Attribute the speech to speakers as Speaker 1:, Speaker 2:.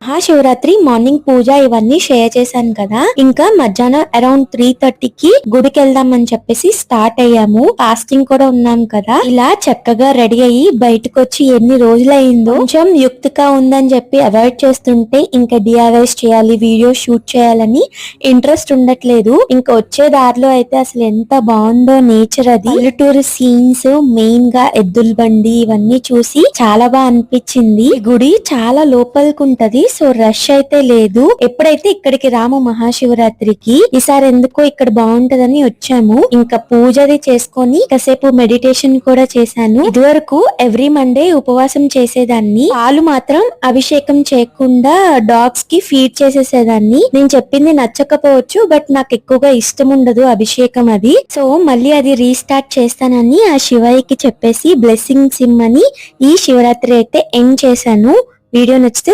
Speaker 1: Mahashivratri morning పూజ ఇవన్నీ share చేశాను కదా. ఇంకా మధ్యాహ్నం అరౌండ్ 3:30కి గుడికి వెళ్దామని చెప్పేసి స్టార్ట్ అయ్యాము. ఫాస్టింగ్ కూడా ఉన్నాం కదా. ఇలా చక్కగా రెడీ అయ్యి బయటకు వచ్చి ఎన్ని రోజులైందో. కొంచెం యుక్తిగా ఉందని చెప్పి అవాయిడ్ చేస్తుంటే ఇంకా డిఐవైస్ చేయాలి, వీడియో షూట్ చేయాలని ఇంట్రెస్ట్ ఉండట్లేదు. ఇంకా వచ్చే దారిలో అయితే అసలు ఎంత బాగుందో నేచర్. అది పల్లెటూరు సీన్స్, మెయిన్ గా ఎద్దుల బండి ఇవన్నీ చూసి చాలా బాగా అనిపించింది. గుడి చాలా లోపలికి ఉంటది, సో రష్ అయితే లేదు. ఎప్పుడైతే ఇక్కడికి రాము మహాశివరాత్రికి, ఈసారి ఎందుకో ఇక్కడ బాగుంటదని వచ్చాము. ఇంకా పూజది చేసుకొని కాసేపు మెడిటేషన్ కూడా చేశాను. ఇదివరకు ఎవ్రీ మండే ఉపవాసం చేసేదాన్ని. పాలు మాత్రం అభిషేకం చేయకుండా డాగ్స్ కి ఫీడ్ చేసేసేదాన్ని. నేను చెప్పింది నచ్చకపోవచ్చు, బట్ నాకు ఎక్కువగా ఇష్టం ఉండదు అభిషేకం అది. సో మళ్ళీ అది రీస్టార్ట్ చేస్తానని ఆ శివయ్యకి చెప్పేసి బ్లెస్సింగ్స్ ఇమ్మని ఈ శివరాత్రి అయితే ఎండ్ చేశాను. వీడియో నచ్చితే